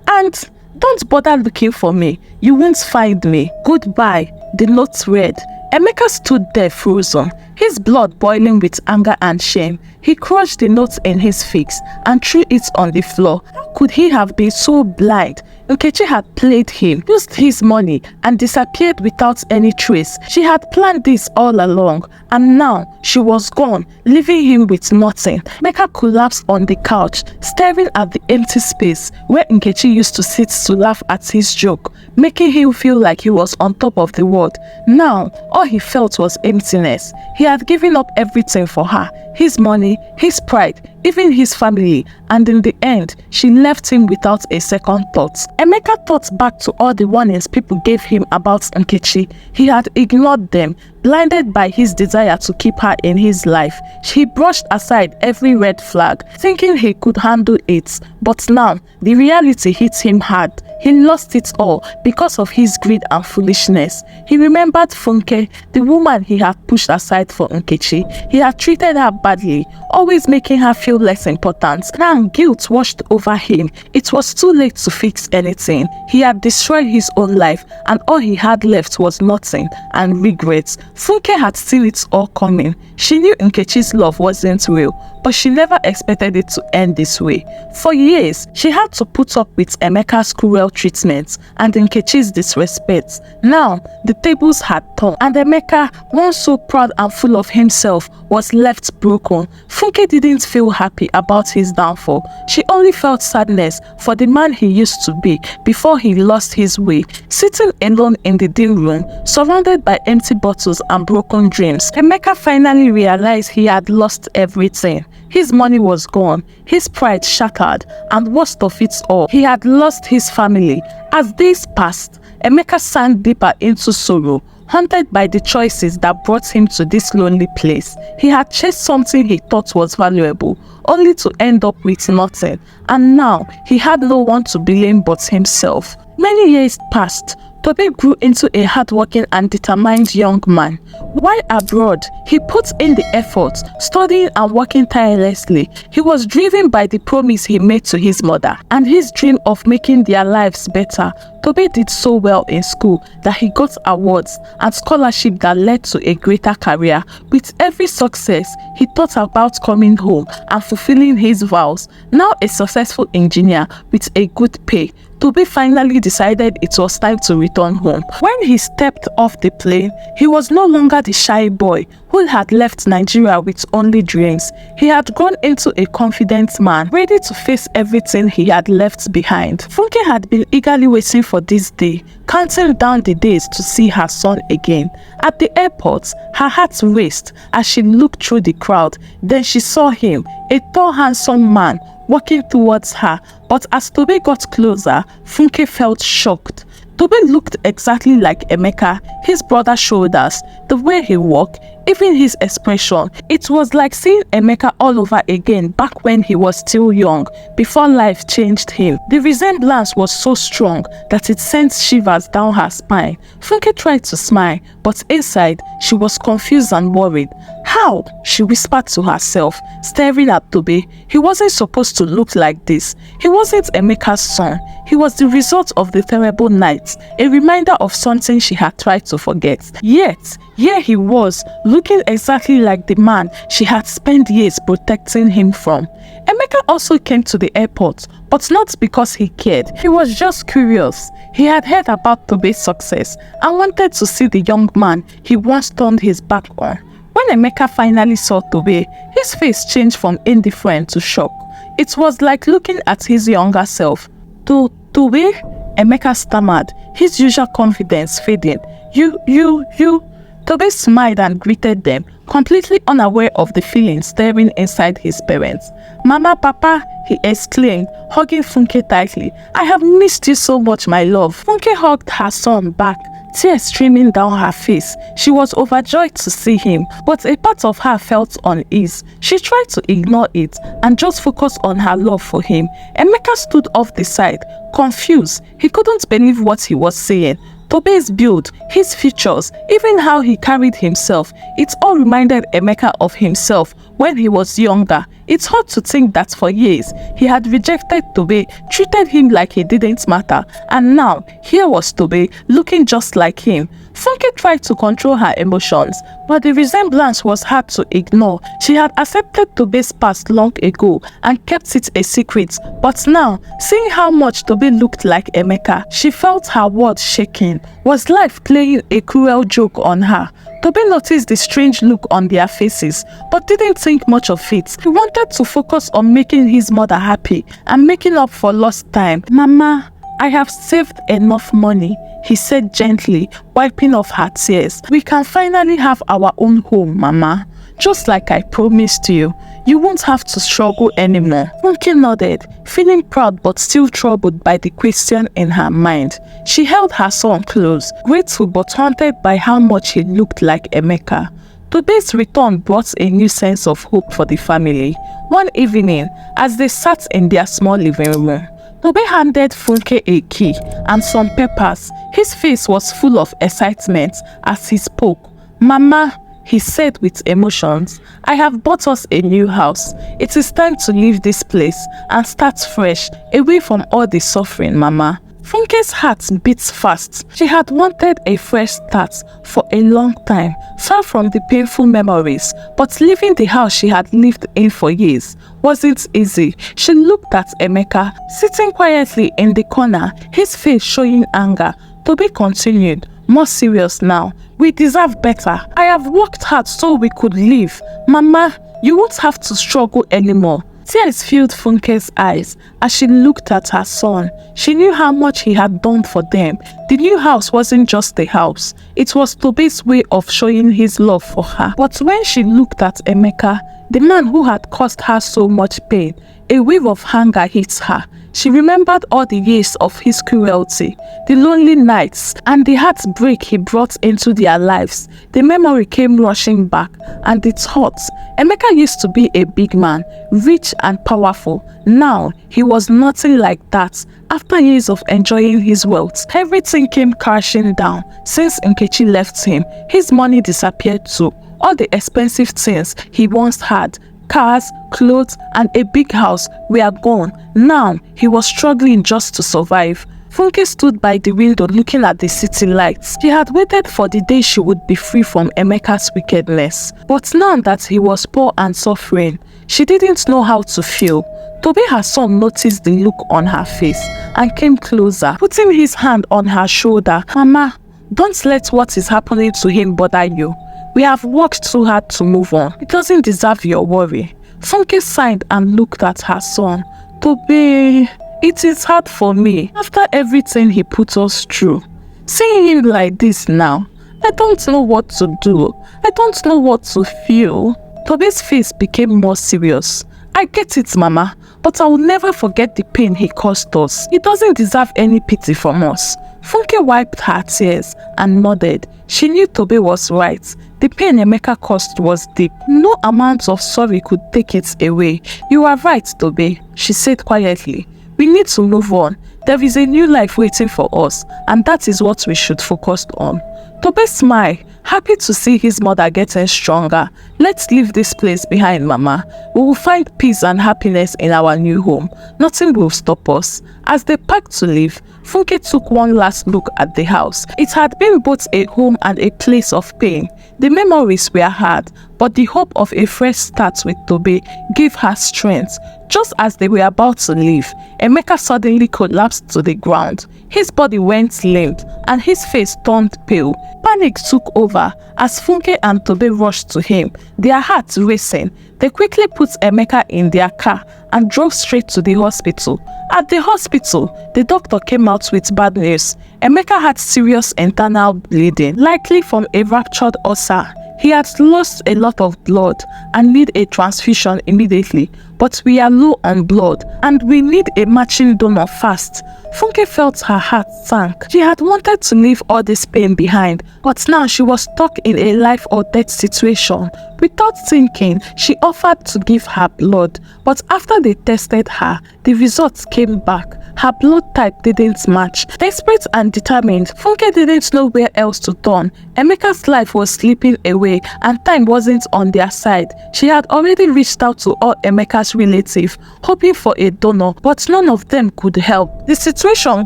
And don't bother looking for me. You won't find me. Goodbye." The note read. Emeka stood there frozen, his blood boiling with anger and shame. He crushed the note in his fist and threw it on the floor. How could he have been so blind? Nkechi had played him, used his money, and disappeared without any trace. She had planned this all along, and now she was gone, leaving him with nothing. Emeka collapsed on the couch, staring at the empty space where Nkechi used to sit to laugh at his joke, making him feel like he was on top of the world. Now, all he felt was emptiness. He had given up everything for her, his money, his pride, even his family, and in the end, she left him without a second thought. Emeka thought back to all the warnings people gave him about Nkechi. He had ignored them, blinded by his desire to keep her in his life. He brushed aside every red flag, thinking he could handle it. But now, the reality hit him hard. He lost it all because of his greed and foolishness. He remembered Funke, the woman he had pushed aside for Nkechi. He had treated her badly, always making her feel less important. Now guilt washed over him. It was too late to fix anything. He had destroyed his own life, and all he had left was nothing and regrets. Funke had seen it all coming. She knew Nkechi's love wasn't real, but she never expected it to end this way. For years, she had to put up with Emeka's cruel treatment and Nkechi's disrespect. Now, the tables had turned, and Emeka, once so proud and full of himself, was left broken. Funke didn't feel happy about his downfall. She only felt sadness for the man he used to be before he lost his way. Sitting alone in the dim room, surrounded by empty bottles and broken dreams, Emeka finally realized he had lost everything. His money was gone, his pride shattered, and worst of it all, he had lost his family. As days passed, Emeka sank deeper into sorrow, haunted by the choices that brought him to this lonely place. He had chased something he thought was valuable, only to end up with nothing, and now he had no one to blame but himself. Many years passed. Tobe grew into a hardworking and determined young man. While abroad, he put in the effort, studying and working tirelessly. He was driven by the promise he made to his mother and his dream of making their lives better. Tobe did so well in school that he got awards and scholarship that led to a greater career. With every success, he thought about coming home and fulfilling his vows. Now a successful engineer with a good pay, Tobe finally decided it was time to return home. When he stepped off the plane, he was no longer the shy boy who had left Nigeria with only dreams. He had grown into a confident man, ready to face everything he had left behind. Funke had been eagerly waiting for this day, counting down the days to see her son again. At the airport, her heart raced as she looked through the crowd. Then she saw him, a tall, handsome man, walking towards her. But as Tobe got closer, Funke felt shocked. Tobe looked exactly like Emeka, his broad shoulders, the way he walked, even his expression. It was like seeing Emeka all over again back when he was still young, before life changed him. The resemblance was so strong that it sent shivers down her spine. Funke tried to smile, but inside, she was confused and worried. How? She whispered to herself, staring at Tobe. He wasn't supposed to look like this. He wasn't Emeka's son. He was the result of the terrible night, a reminder of something she had tried to forget. Yet Here he was, looking exactly like the man she had spent years protecting him from. Emeka also came to the airport, but not because he cared. He was just curious. He had heard about Tobe's success and wanted to see the young man he once turned his back on. When Emeka finally saw Tobe, his face changed from indifferent to shock. It was like looking at his younger self. Tobe? Emeka stammered, his usual confidence fading. You. Tobe smiled and greeted them, completely unaware of the feeling stirring inside his parents. Mama, Papa, he exclaimed, hugging Funke tightly. I have missed you so much, my love. Funke hugged her son back, tears streaming down her face. She was overjoyed to see him, but a part of her felt unease. She tried to ignore it and just focus on her love for him. Emeka stood off the side, confused. He couldn't believe what he was saying. Tobe's build, his features, even how he carried himself, it all reminded Emeka of himself when he was younger. It's hard to think that for years he had rejected Tobe, treated him like he didn't matter, and now here was Tobe looking just like him. Funke tried to control her emotions, but the resemblance was hard to ignore. She had accepted Tobe's past long ago and kept it a secret, but now, seeing how much Tobe looked like Emeka, she felt her world shaking. Was life playing a cruel joke on her? Tobe noticed the strange look on their faces, but didn't think much of it. He wanted to focus on making his mother happy and making up for lost time. Mama, I have saved enough money, he said gently, wiping off her tears. We can finally have our own home, Mama. Just like I promised you. You won't have to struggle anymore. Funke nodded, feeling proud but still troubled by the question in her mind. She held her son close, grateful but haunted by how much he looked like Emeka. Tobe's return brought a new sense of hope for the family. One evening, as they sat in their small living room, Tobe handed Funke a key and some papers. His face was full of excitement as he spoke. Mama, he said with emotions, I have bought us a new house. It is time to leave this place and start fresh, away from all the suffering, Mama. Funke's heart beat fast. She had wanted a fresh start for a long time, far from the painful memories, but leaving the house she had lived in for years wasn't easy. She looked at Emeka, sitting quietly in the corner, his face showing anger. Tobe continued, more serious now. We deserve better. I have worked hard so we could live. Mama, you won't have to struggle anymore. Tears filled Funke's eyes as she looked at her son. She knew how much he had done for them. The new house wasn't just a house. It was Tobe's way of showing his love for her. But when she looked at Emeka, the man who had caused her so much pain, a wave of anger hit her. She remembered all the years of his cruelty, the lonely nights, and the heartbreak he brought into their lives. The memory came rushing back, and the thought, Emeka used to be a big man, rich and powerful. Now, he was nothing like that. After years of enjoying his wealth, everything came crashing down. Since Nkechi left him, his money disappeared too. All the expensive things he once had, cars, clothes, and a big house were gone. Now, he was struggling just to survive. Funke stood by the window looking at the city lights. She had waited for the day she would be free from Emeka's wickedness. But now that he was poor and suffering, she didn't know how to feel. Tobe, her son, noticed the look on her face and came closer, putting his hand on her shoulder. Mama, don't let what is happening to him bother you. We have worked too hard to move on. It doesn't deserve your worry. Funke sighed and looked at her son. Tobe, it is hard for me after everything he put us through. Seeing him like this now, I don't know what to do. I don't know what to feel. Tobe's face became more serious. I get it, Mama, but I will never forget the pain he caused us. He doesn't deserve any pity from us. Funke wiped her tears and nodded. She knew Tobe was right. The pain Emeka caused was deep. No amount of sorry could take it away. You are right, Tobe, she said quietly. We need to move on. There is a new life waiting for us, and that is what we should focus on. Tobe smiled, happy to see his mother getting stronger. Let's leave this place behind, Mama. We will find peace and happiness in our new home. Nothing will stop us. As they packed to leave, Funke took one last look at the house. It had been both a home and a place of pain. The memories were hard, but the hope of a fresh start with Tobe gave her strength. Just as they were about to leave, Emeka suddenly collapsed to the ground. His body went limp and his face turned pale. Panic took over as Funke and Tobe rushed to him, their hearts racing. They quickly put Emeka in their car and drove straight to the hospital. At the hospital, the doctor came out with bad news. Emeka had serious internal bleeding, likely from a ruptured ulcer. He had lost a lot of blood and need a transfusion immediately, but we are low on blood and we need a matching donor fast. Funke felt her heart sank. She had wanted to leave all this pain behind, but now she was stuck in a life or death situation. Without thinking, she offered to give her blood, but after they tested her, the results came back. Her blood type didn't match. Desperate and determined, Funke didn't know where else to turn. Emeka's life was slipping away and time wasn't on their side. She had already reached out to all Emeka's relatives, hoping for a donor, but none of them could help. The situation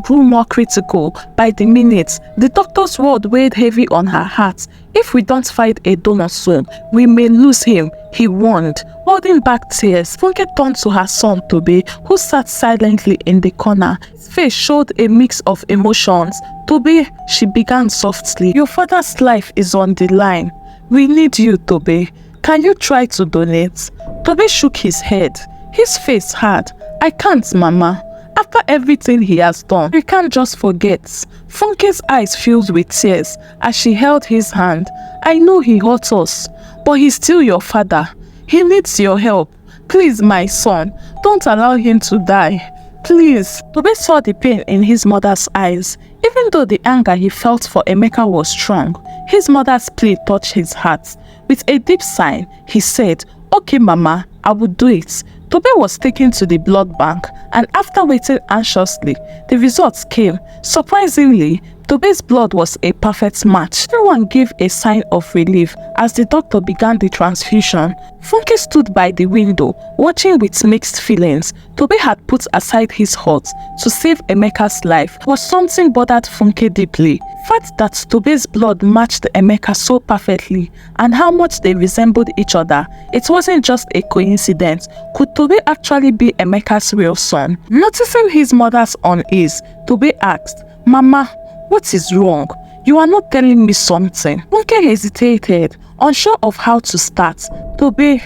grew more critical by the minute. The doctor's word weighed heavy on her heart. If we don't find a donor soon, we may lose him, he warned. Holding back tears, Funke turned to her son Tobe, who sat silently in the corner. His face showed a mix of emotions. Tobe, she began softly, your father's life is on the line. We need you, Tobe. Can you try to donate? Tobe shook his head, his face hard. I can't, Mama. After everything he has done, you can't just forget. Funke's eyes filled with tears as she held his hand. I know he hurt us, but he's still your father. He needs your help. Please, my son, don't allow him to die. Please. Tobe saw the pain in his mother's eyes. Even though the anger he felt for Emeka was strong, his mother's plea touched his heart. With a deep sigh, he said, Okay, Mama, I will do it. Tobe was taken to the blood bank, and after waiting anxiously, the results came. Surprisingly, Tobe's blood was a perfect match. Everyone gave a sign of relief as the doctor began the transfusion. Funke stood by the window, watching with mixed feelings. Tobe had put aside his hurt to save Emeka's life, but something bothered Funke deeply. The fact that Tobe's blood matched Emeka so perfectly, and how much they resembled each other. It wasn't just a coincidence. Could Tobe actually be Emeka's real son? Noticing his mother's unease, Tobe asked, Mama, what is wrong? You are not telling me something. Funke hesitated, unsure of how to start. Tobe,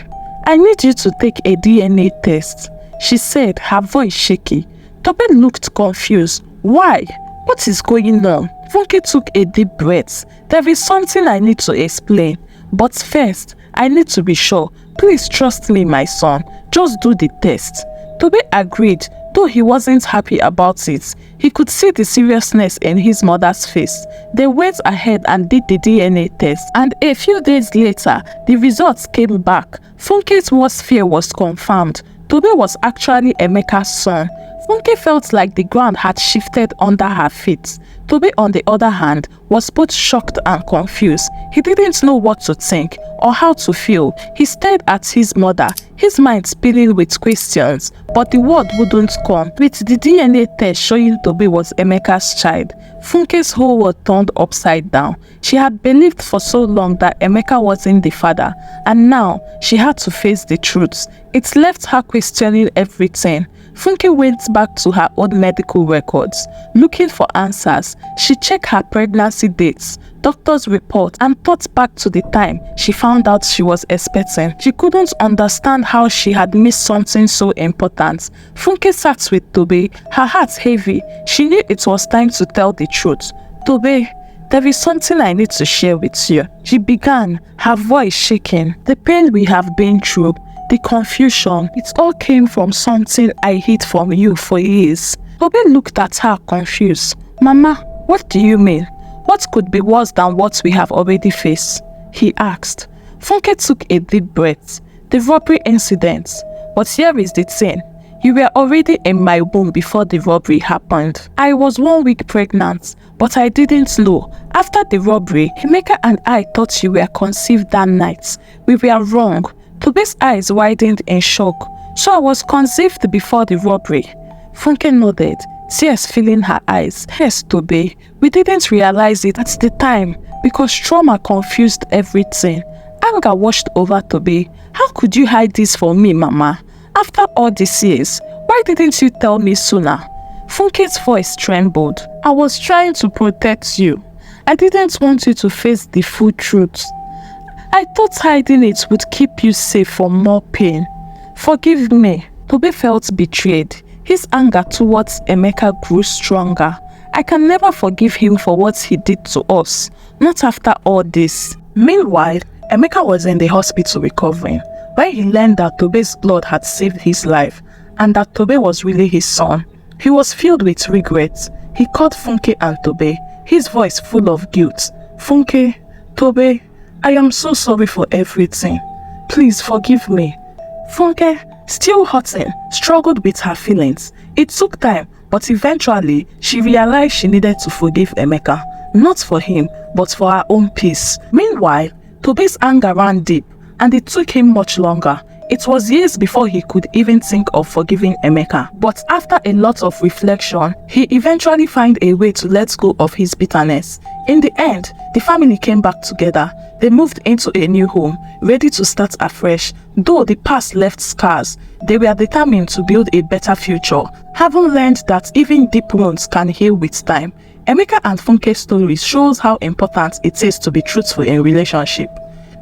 I need you to take a DNA test, she said, her voice shaky. Tobe looked confused. Why? What is going on? Funke took a deep breath. There is something I need to explain. But first, I need to be sure. Please trust me, my son. Just do the test. Tobe agreed, though he wasn't happy about it. He could see the seriousness in his mother's face. They went ahead and did the DNA test, and a few days later, the results came back. Funke's worst fear was confirmed. Tobe was actually Emeka's son. Funke felt like the ground had shifted under her feet. Tobe, on the other hand, was both shocked and confused. He didn't know what to think or how to feel. He stared at his mother, his mind spinning with questions, but the word wouldn't come. With the DNA test showing Tobe was Emeka's child, Funke's whole world turned upside down. She had believed for so long that Emeka wasn't the father, and now she had to face the truth. It left her questioning everything. Funke went back to her old medical records, looking for answers. She checked her pregnancy dates, doctor's report, and thought back to the time she found out she was expecting. She couldn't understand how she had missed something so important. Funke sat with Tobe, her heart heavy. She knew it was time to tell the truth. Tobe, there is something I need to share with you, she began, her voice shaking. The pain we have been through, the confusion, it all came from something I hid from you for years. Tobe looked at her confused. Mama, what do you mean? What could be worse than what we have already faced? He asked. Funke took a deep breath. The robbery incident. But here is the thing. You were already in my womb before the robbery happened. I was 1 week pregnant, but I didn't know. After the robbery, Emeka and I thought you were conceived that night. We were wrong. Tobe's eyes widened in shock. So I was conceived before the robbery. Funke nodded. tears filling her eyes. Yes, Tobe, we didn't realize it at the time because trauma confused everything. Anger washed over Tobe. How could you hide this from me, Mama? After all these years, why didn't you tell me sooner? Funke's voice trembled. I was trying to protect you. I didn't want you to face the full truth. I thought hiding it would keep you safe from more pain. Forgive me. Tobe felt betrayed. His anger towards Emeka grew stronger. I can never forgive him for what he did to us, not after all this. Meanwhile, Emeka was in the hospital recovering, when he learned that Tobe's blood had saved his life, and that Tobe was really his son. He was filled with regret. He called Funke and Tobe, his voice full of guilt. Funke, Tobe, I am so sorry for everything. Please forgive me. Funke, still hurting, struggled with her feelings. It took time, but eventually she realized she needed to forgive Emeka, not for him, but for her own peace. Meanwhile, Tobe's anger ran deep, and it took him much longer. It was years before he could even think of forgiving Emeka. But after a lot of reflection, he eventually found a way to let go of his bitterness. In the end, the family came back together. They moved into a new home, ready to start afresh. Though the past left scars, they were determined to build a better future, having learned that even deep wounds can heal with time. Emeka and Funke's story shows how important it is to be truthful in relationship.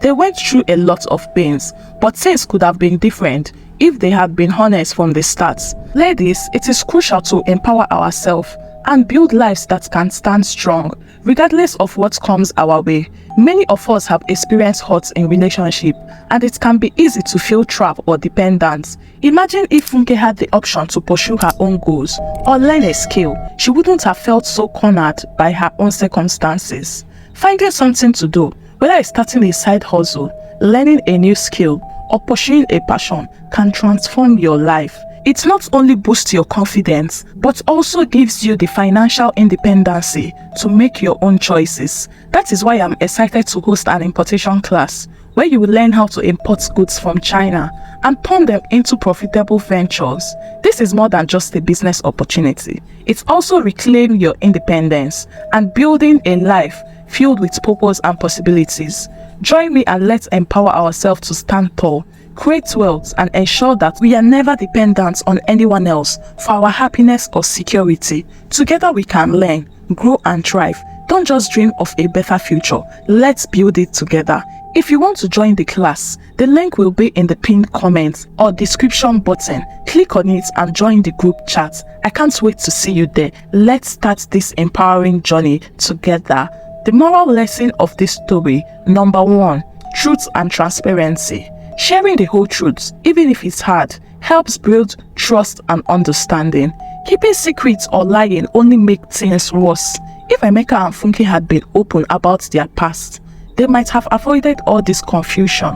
They went through a lot of pains, but things could have been different if they had been honest from the start. Ladies, it is crucial to empower ourselves and build lives that can stand strong, regardless of what comes our way. Many of us have experienced hurt in relationship, and it can be easy to feel trapped or dependent. Imagine if Funke had the option to pursue her own goals or learn a skill. She wouldn't have felt so cornered by her own circumstances. Finding something to do, whether it's starting a side hustle, learning a new skill, or pursuing a passion, can transform your life. It not only boosts your confidence, but also gives you the financial independence to make your own choices. That is why I'm excited to host an importation class, where you will learn how to import goods from China and turn them into profitable ventures. This is more than just a business opportunity. It's also reclaiming your independence and building a life filled with purpose and possibilities. Join me and let's empower ourselves to stand tall, create wealth, and ensure that we are never dependent on anyone else for our happiness or security. Together we can learn, grow, and thrive. Don't just dream of a better future. Let's build it together. If you want to join the class, the link will be in the pinned comment or description button. Click on it and join the group chat. I can't wait to see you there. Let's start this empowering journey together. The moral lesson of this story: number 1, truth and transparency. Sharing the whole truth, even if it's hard, helps build trust and understanding. Keeping secrets or lying only makes things worse. If Emeka and Funke had been open about their past, they might have avoided all this confusion.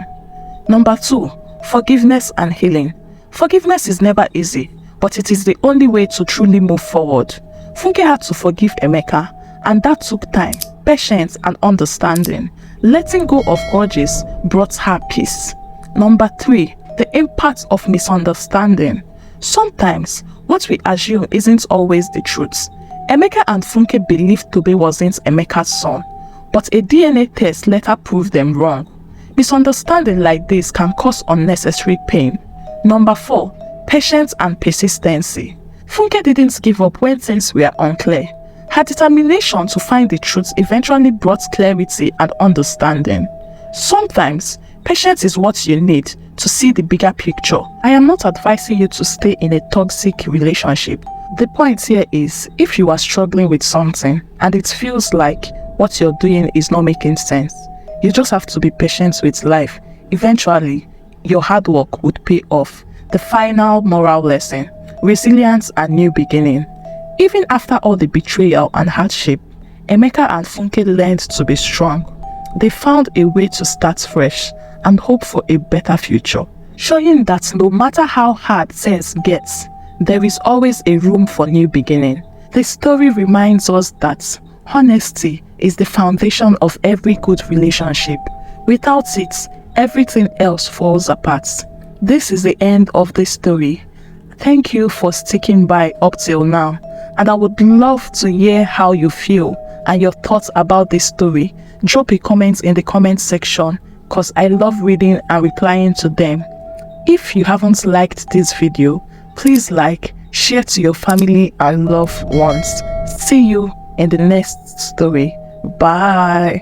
Number 2, forgiveness and healing. Forgiveness is never easy, but it is the only way to truly move forward. Funke had to forgive Emeka, and that took time, patience, and understanding. Letting go of grudges brought her peace. Number 3, the impact of misunderstanding. Sometimes, what we assume isn't always the truth. Emeka and Funke believed Tobe wasn't Emeka's son, but a DNA test later proved them wrong. Misunderstanding like this can cause unnecessary pain. Number 4, patience and persistency. Funke didn't give up when things were unclear. Her determination to find the truth eventually brought clarity and understanding. Sometimes, patience is what you need to see the bigger picture. I am not advising you to stay in a toxic relationship. The point here is, if you are struggling with something and it feels like what you're doing is not making sense, you just have to be patient with life. Eventually, your hard work would pay off. The final moral lesson: resilience and new beginning. Even after all the betrayal and hardship, Emeka and Funke learned to be strong. They found a way to start fresh and hope for a better future, showing that no matter how hard things get, there is always a room for new beginning. The story reminds us that honesty is the foundation of every good relationship. Without it, everything else falls apart. This is the end of the story. Thank you for sticking by up till now. and I would love to hear how you feel and your thoughts about this story. Drop a comment in the comment section because I love reading and replying to them. If you haven't liked this video, please like, share to your family and loved ones. See you in the next story. Bye.